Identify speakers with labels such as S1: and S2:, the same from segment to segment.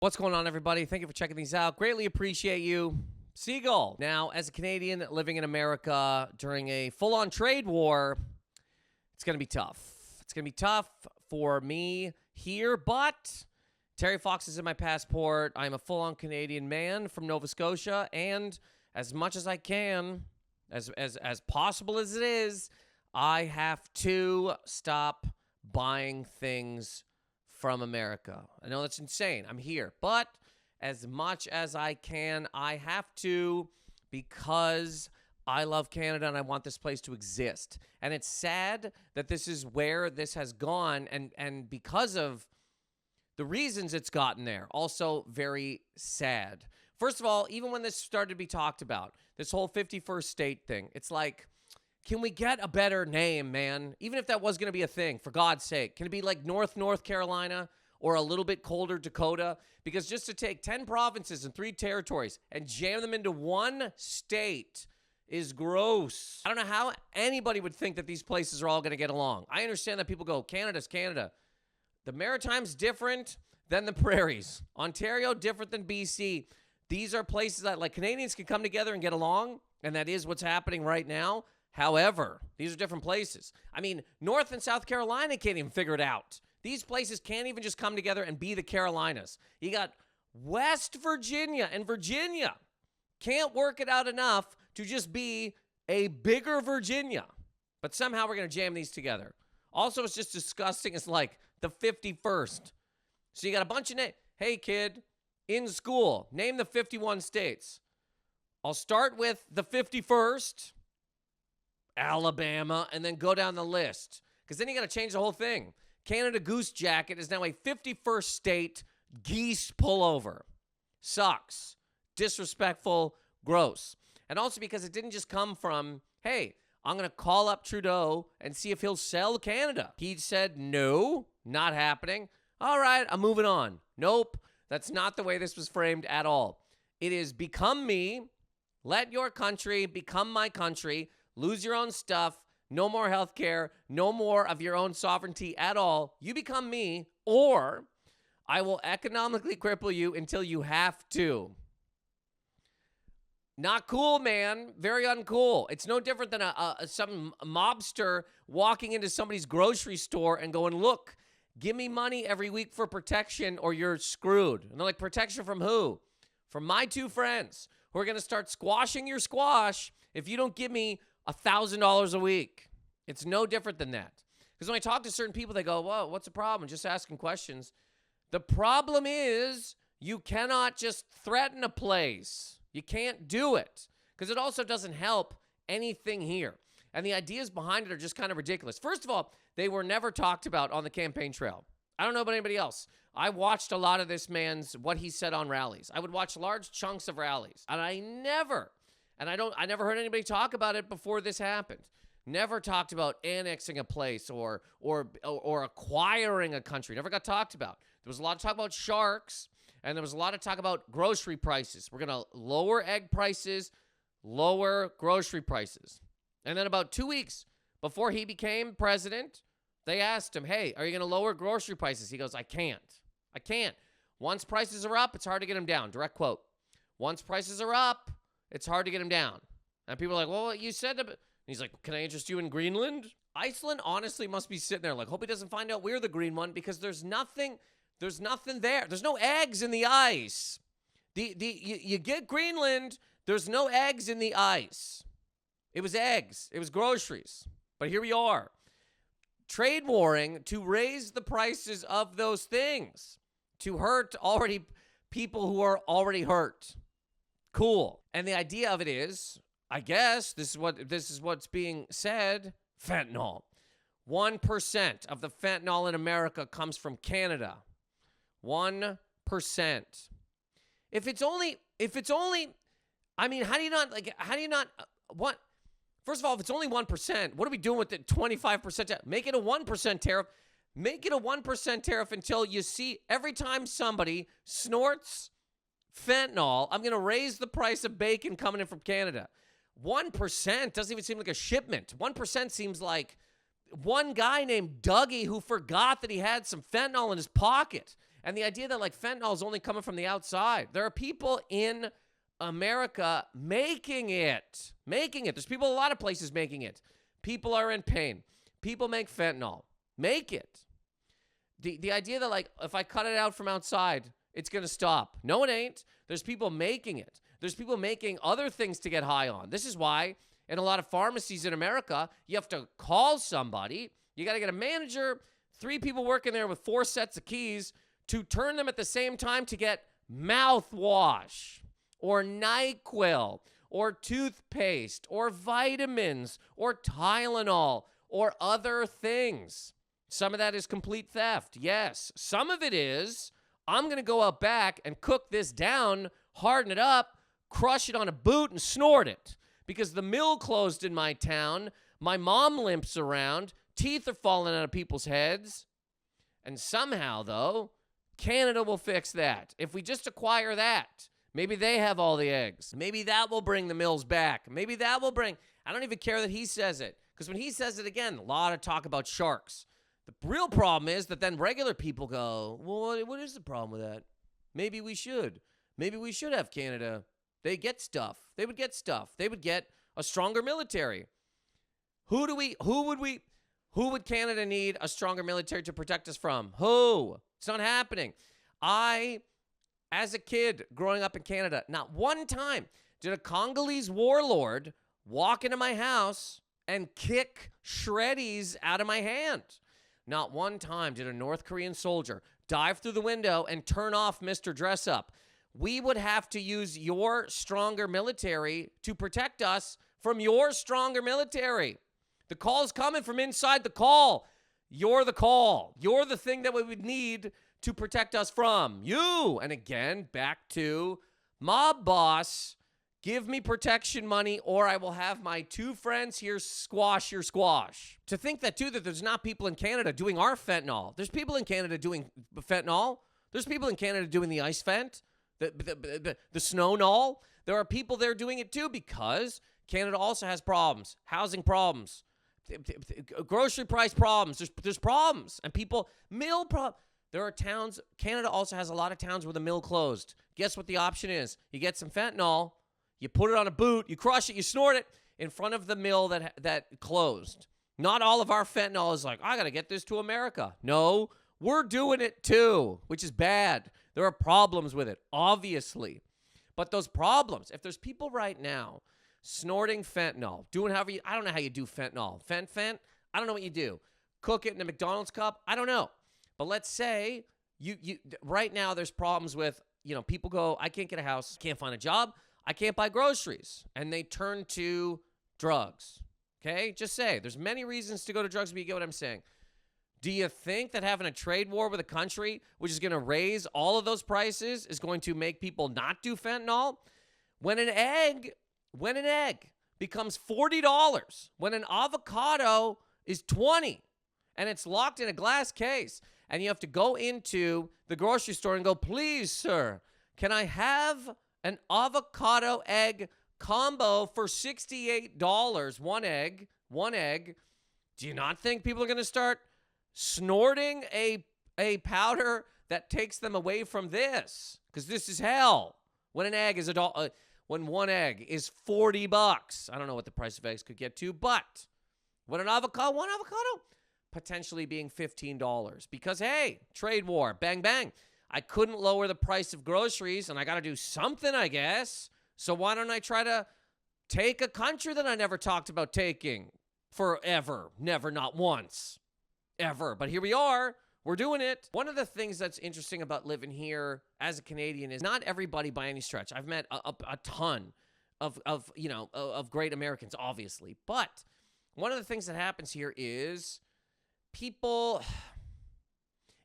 S1: What's going on, everybody? Thank you for checking these out. Greatly appreciate you. Seagull. Now, as a Canadian living in America during a full-on trade war, it's going to be tough. It's going to be tough for me here, but Terry Fox is in my passport. I'm a full-on Canadian man from Nova Scotia, and as much as I can, as possible as it is, I have to stop buying things from America. I know that's insane. I'm here. But as much as I can, I have to, because I love Canada and I want this place to exist. And it's sad that this is where this has gone, and because of the reasons it's gotten there. Also very sad. First of all, even when this started to be talked about, this whole 51st state thing, it's like, can we get a better name, man? Even if that was going to be a thing, for God's sake. Can it be like North Carolina or a little bit colder Dakota? Because just to take 10 provinces and 3 territories and jam them into one state is gross. I don't know how anybody would think that these places are all going to get along. I understand that people go, Canada's Canada. The Maritime's different than the Prairies. Ontario different than BC. These are places that, like, Canadians can come together and get along, and that is what's happening right now. However, these are different places. I mean, North and South Carolina can't even figure it out. These places can't even just come together and be the Carolinas. You got West Virginia and Virginia can't work it out enough to just be a bigger Virginia. But somehow we're going to jam these together. Also, it's just disgusting. It's like the 51st. So you got a bunch of hey, kid, in school, name the 51 states. I'll start with the 51st. Alabama, and then go down the list. Because then you got to change the whole thing. Canada Goose Jacket is now a 51st state geese pullover. Sucks. Disrespectful. Gross. And also because it didn't just come from, hey, I'm going to call up Trudeau and see if he'll sell Canada. He said, no, not happening. All right, I'm moving on. Nope, that's not the way this was framed at all. It is become me, let your country become my country, lose your own stuff, no more health care, no more of your own sovereignty at all. You become me, or I will economically cripple you until you have to. Not cool, man. Very uncool. It's no different than some mobster walking into somebody's grocery store and going, look, give me money every week for protection or you're screwed. And they're like, protection from who? From my 2 friends who are going to start squashing your squash if you don't give me $1,000 a week. It's no different than that. Because when I talk to certain people, they go, whoa, what's the problem? Just asking questions. The problem is you cannot just threaten a place. You can't do it. Because it also doesn't help anything here. And the ideas behind it are just kind of ridiculous. First of all, they were never talked about on the campaign trail. I don't know about anybody else. I watched a lot of this man's, what he said on rallies. I would watch large chunks of rallies. And I never heard anybody talk about it before this happened. Never talked about annexing a place or acquiring a country. Never got talked about. There was a lot of talk about sharks, and there was a lot of talk about grocery prices. We're going to lower egg prices, lower grocery prices. And then about 2 weeks before he became president, they asked him, hey, are you going to lower grocery prices? He goes, I can't. Once prices are up, it's hard to get them down. Direct quote. Once prices are up, it's hard to get them down. And people are like, well, you said that. And he's like, can I interest you in Greenland? Iceland honestly must be sitting there like, hope he doesn't find out we're the green one, because there's nothing there. There's no eggs in the ice. You get Greenland, there's no eggs in the ice. It was eggs. It was groceries. But here we are. Trade warring to raise the prices of those things to hurt already people who are already hurt. Cool. And the idea of it is, I guess, this is what's being said, fentanyl. 1% of the fentanyl in America comes from Canada. 1%. If it's only, I mean, how do you not, what? First of all, if it's only 1%, what are we doing with the 25%? Make it a 1% tariff. Make it a 1% tariff until you see every time somebody snorts fentanyl, I'm going to raise the price of bacon coming in from Canada. 1% doesn't even seem like a shipment. 1% seems like one guy named Dougie who forgot that he had some fentanyl in his pocket. And the idea that like fentanyl is only coming from the outside. There are people in America making it. There's people in a lot of places making it. People are in pain. People make fentanyl. Make it. The idea that like if I cut it out from outside, it's going to stop. No, it ain't. There's people making it. There's people making other things to get high on. This is why in a lot of pharmacies in America, you have to call somebody. You got to get a manager, 3 people working there with 4 sets of keys to turn them at the same time to get mouthwash or NyQuil or toothpaste or vitamins or Tylenol or other things. Some of that is complete theft. Yes. Some of it is, I'm going to go out back and cook this down, harden it up, crush it on a boot, and snort it. Because the mill closed in my town, my mom limps around, teeth are falling out of people's heads. And somehow, though, Canada will fix that. If we just acquire that, maybe they have all the eggs. Maybe that will bring the mills back. Maybe that will bring, I don't even care that he says it. Because when he says it again, a lot of talk about sharks. The real problem is that then regular people go, well, what is the problem with that? Maybe we should. Maybe we should have Canada. They get stuff. They would get stuff. They would get a stronger military. Who would Canada need a stronger military to protect us from? Who? It's not happening. As a kid growing up in Canada, not one time did a Congolese warlord walk into my house and kick shreddies out of my hand. Not one time did a North Korean soldier dive through the window and turn off Mr. Dress Up. We would have to use your stronger military to protect us from your stronger military. The call's coming from inside the call. You're the call. You're the thing that we would need to protect us from. You. And again, back to mob boss. Give me protection money or I will have my 2 friends here squash your squash. To think that, too, that there's not people in Canada doing our fentanyl. There's people in Canada doing fentanyl. There's people in Canada doing the ice fent, the snow null. There are people there doing it, too, because Canada also has problems. Housing problems. Grocery price problems. There's problems. And people, mill problems. There are towns. Canada also has a lot of towns where the mill closed. Guess what the option is? You get some fentanyl. You put it on a boot, you crush it, you snort it in front of the mill that closed. Not all of our fentanyl is like, I got to get this to America. No, we're doing it too, which is bad. There are problems with it, obviously. But those problems, if there's people right now snorting fentanyl, doing however I don't know how you do fentanyl. Fent, I don't know what you do. Cook it in a McDonald's cup? I don't know. But let's say you right now there's problems with, people go, I can't get a house, can't find a job. I can't buy groceries, and they turn to drugs, okay? Just say, there's many reasons to go to drugs, but you get what I'm saying. Do you think that having a trade war with a country, which is going to raise all of those prices, is going to make people not do fentanyl? When an egg becomes $40, when an avocado is $20, and it's locked in a glass case, and you have to go into the grocery store and go, please, sir, can I have an avocado egg combo for $68, one egg. Do you not think people are going to start snorting a powder that takes them away from this? Because this is hell. When an egg is when one egg is $40, I don't know what the price of eggs could get to, but when one avocado potentially being $15 because, hey, trade war, bang, bang. I couldn't lower the price of groceries, and I got to do something, I guess. So why don't I try to take a country that I never talked about taking forever? Never, not once, ever. But here we are. We're doing it. One of the things that's interesting about living here as a Canadian is not everybody by any stretch. I've met a ton of great Americans, obviously. But one of the things that happens here is people...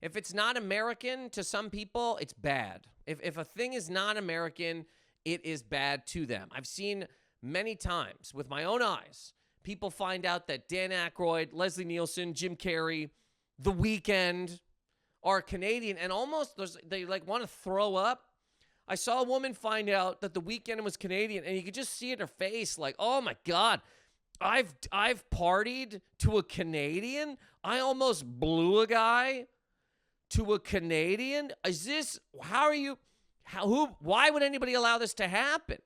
S1: If it's not American to some people, it's bad. If a thing is not American, it is bad to them. I've seen many times with my own eyes, people find out that Dan Aykroyd, Leslie Nielsen, Jim Carrey, The Weeknd are Canadian and almost they like want to throw up. I saw a woman find out that The Weeknd was Canadian and you could just see it in her face like, oh my God, I've partied to a Canadian. I almost blew a guy. to a Canadian? Why would anybody allow this to happen?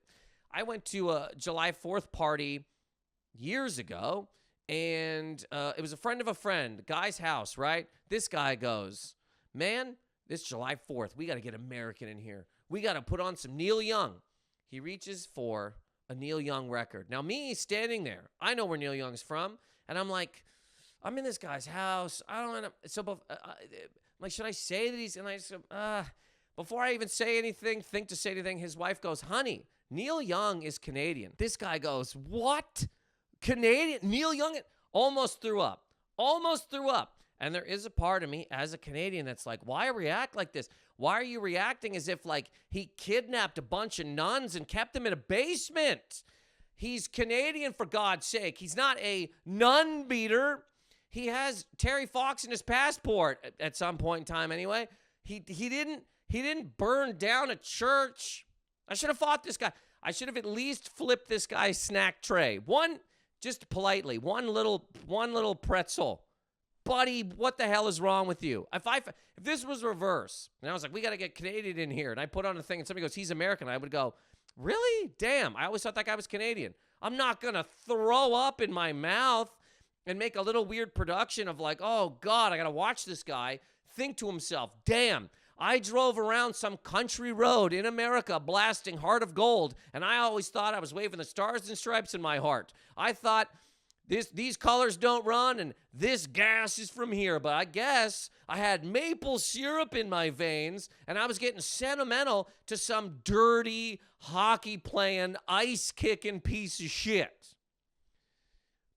S1: I went to a July 4th party years ago, and it was a friend of a friend, guy's house, right? This guy goes, man, this July 4th, we got to get American in here. We got to put on some Neil Young. He reaches for a Neil Young record. Now, me standing there, I know where Neil Young's from, and I'm like, I'm in this guy's house. I don't know. So, like, should I say that he's, and I said, before I even say anything, think to say anything, his wife goes, honey, Neil Young is Canadian. This guy goes, what? Canadian? Neil Young? Almost threw up. And there is a part of me as a Canadian that's like, why react like this? Why are you reacting as if like he kidnapped a bunch of nuns and kept them in a basement? He's Canadian, for God's sake. He's not a nun beater. He has Terry Fox in his passport at some point in time anyway. He didn't burn down a church. I should have fought this guy. I should have at least flipped this guy's snack tray. Just politely, one little pretzel. Buddy, what the hell is wrong with you? If this was reverse, and I was like, we got to get Canadian in here, and I put on a thing, and somebody goes, he's American, I would go, really? Damn, I always thought that guy was Canadian. I'm not going to throw up in my mouth and make a little weird production of like, oh, God, I got to watch this guy think to himself, damn, I drove around some country road in America blasting Heart of Gold, and I always thought I was waving the stars and stripes in my heart. I thought these colors don't run, and this gas is from here. But I guess I had maple syrup in my veins, and I was getting sentimental to some dirty, hockey-playing, ice-kicking piece of shit.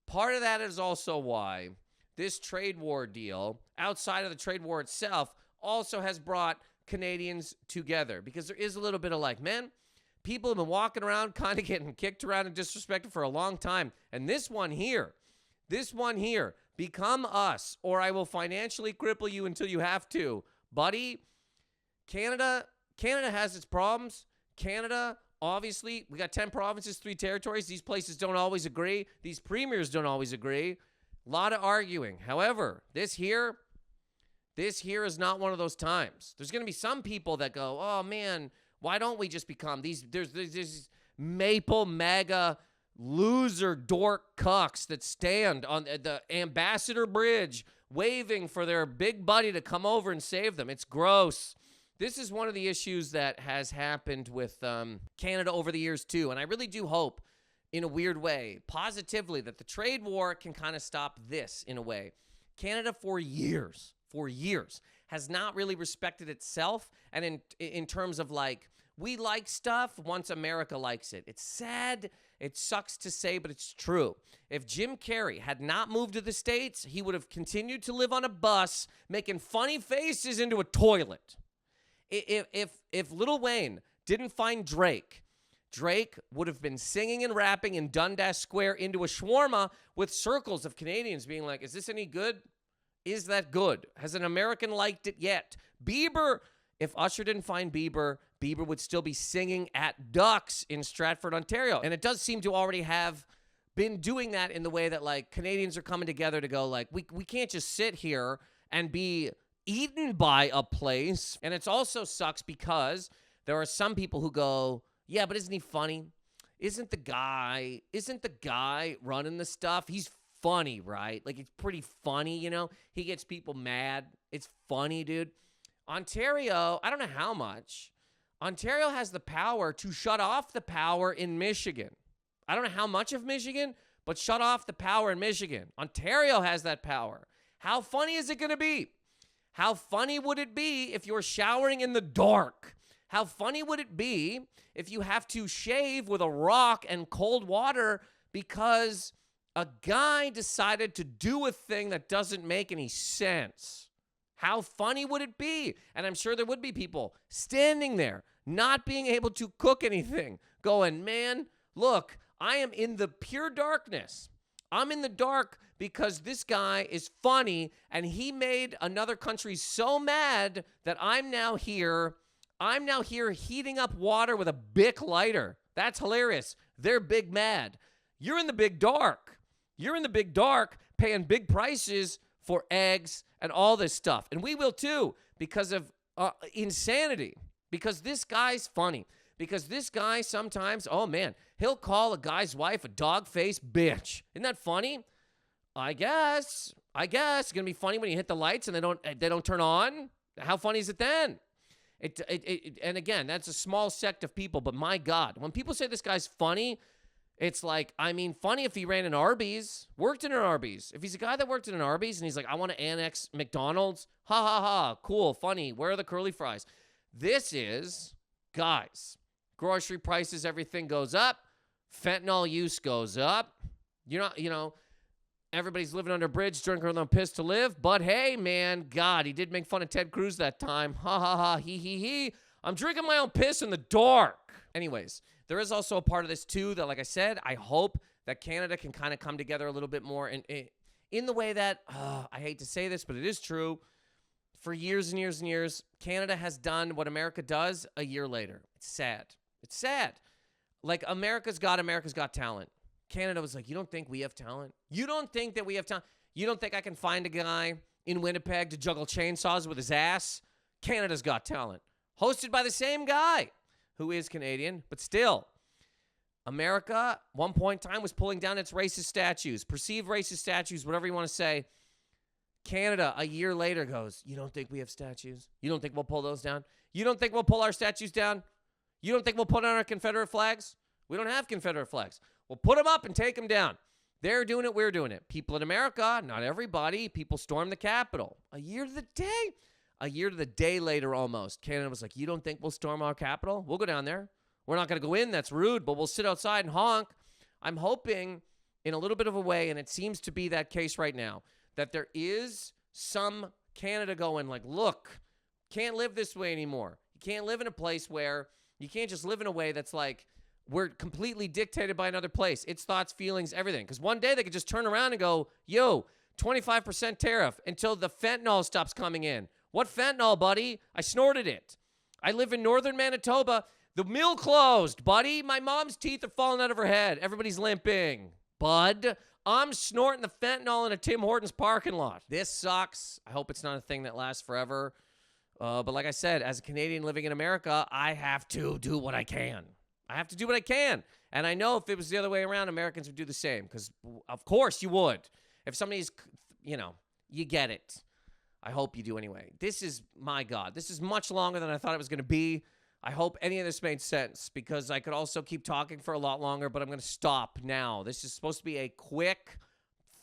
S1: Part of that is also why this trade war deal, outside of the trade war itself, also has brought Canadians together. Because there is a little bit of like, man, people have been walking around kind of getting kicked around and disrespected for a long time. And this one here, become us, or I will financially cripple you until you have to. Buddy, Canada has its problems. Canada, obviously, we got 10 provinces, 3 territories. These places don't always agree. These premiers don't always agree. A lot of arguing. However, this here is not one of those times. There's going to be some people that go, oh, man, why don't we just become these? There's maple MAGA loser dork cucks that stand on the Ambassador Bridge waving for their big buddy to come over and save them. It's gross. This is one of the issues that has happened with Canada over the years, too. And I really do hope, in a weird way, positively, that the trade war can kind of stop this in a way. Canada, for years, has not really respected itself. And in terms of like, we like stuff once America likes it. It's sad. It sucks to say, but it's true. If Jim Carrey had not moved to the States, he would have continued to live on a bus, making funny faces into a toilet. If Lil Wayne didn't find Drake would have been singing and rapping in Dundas Square into a shawarma with circles of Canadians being like, is this any good? Is that good? Has an American liked it yet? Bieber, if Usher didn't find Bieber would still be singing at Ducks in Stratford, Ontario. And it does seem to already have been doing that in the way that, like, Canadians are coming together to go, like, we can't just sit here and be eaten by a place. And it also sucks because there are some people who go, yeah, but isn't he funny? Isn't the guy running the stuff? He's funny, right? Like, it's pretty funny, you know? He gets people mad. It's funny, dude. Ontario, I don't know how much. Ontario has the power to shut off the power in Michigan. I don't know how much of Michigan, but shut off the power in Michigan. Ontario has that power. How funny is it going to be? How funny would it be if you're showering in the dark? How funny would it be if you have to shave with a rock and cold water because a guy decided to do a thing that doesn't make any sense? How funny would it be? And I'm sure there would be people standing there, not being able to cook anything, going, man, look, I am in the pure darkness. I'm in the dark because this guy is funny, and he made another country so mad that I'm now here heating up water with a Bic lighter. That's hilarious. They're big mad. You're in the big dark. You're in the big dark paying big prices for eggs and all this stuff. And we will too, because of insanity, because this guy's funny, because this guy sometimes, oh man, he'll call a guy's wife a dog-faced bitch. Isn't that funny? I guess. It's going to be funny when you hit the lights and they don't turn on. How funny is it then? And again, that's a small sect of people, but my God, when people say this guy's funny, it's like, I mean, funny if he ran an Arby's, worked in an Arby's. If he's a guy that worked in an Arby's and he's like, I want to annex McDonald's, ha, ha, ha, cool, funny, where are the curly fries? This is, guys, grocery prices, everything goes up, fentanyl use goes up. Everybody's living under a bridge, drinking their own piss to live. But hey, man, God, he did make fun of Ted Cruz that time. Ha, ha, ha, he. I'm drinking my own piss in the dark. Anyways, there is also a part of this, too, that, like I said, I hope that Canada can kind of come together a little bit more in the way that, I hate to say this, but it is true. For years and years and years, Canada has done what America does a year later. It's sad. It's sad. Like, America's got talent. Canada was like, you don't think we have talent? You don't think that we have talent? You don't think I can find a guy in Winnipeg to juggle chainsaws with his ass? Canada's Got Talent. Hosted by the same guy who is Canadian, but still. America, one point in time, was pulling down its racist statues, perceived racist statues, whatever you want to say. Canada, a year later, goes, you don't think we have statues? You don't think we'll pull those down? You don't think we'll pull our statues down? You don't think we'll put on our Confederate flags? We don't have Confederate flags. We'll put them up and take them down. They're doing it. We're doing it. People in America, not everybody, people stormed the Capitol. A year to the day later almost, Canada was like, you don't think we'll storm our Capitol? We'll go down there. We're not going to go in. That's rude, but we'll sit outside and honk. I'm hoping in a little bit of a way, and it seems to be that case right now, that there is some Canada going like, look, can't live this way anymore. You can't live in a place where you can't just live in a way that's like, we're completely dictated by another place. Its thoughts, feelings, everything. Because one day they could just turn around and go, yo, 25% tariff until the fentanyl stops coming in. What fentanyl, buddy? I snorted it. I live in northern Manitoba. The mill closed, buddy. My mom's teeth are falling out of her head. Everybody's limping. Bud, I'm snorting the fentanyl in a Tim Hortons parking lot. This sucks. I hope it's not a thing that lasts forever. But like I said, as a Canadian living in America, I have to do what I can. And I know if it was the other way around, Americans would do the same. Because, of course, you would. If somebody's, you get it. I hope you do anyway. This is, my God, this is much longer than I thought it was going to be. I hope any of this made sense because I could also keep talking for a lot longer, but I'm going to stop now. This is supposed to be a quick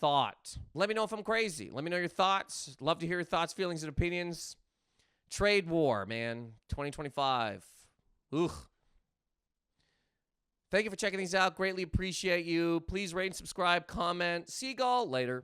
S1: thought. Let me know if I'm crazy. Let me know your thoughts. Love to hear your thoughts, feelings, and opinions. Trade war, man. 2025. Ugh. Thank you for checking these out. Greatly appreciate you. Please rate and subscribe, comment. See y'all later.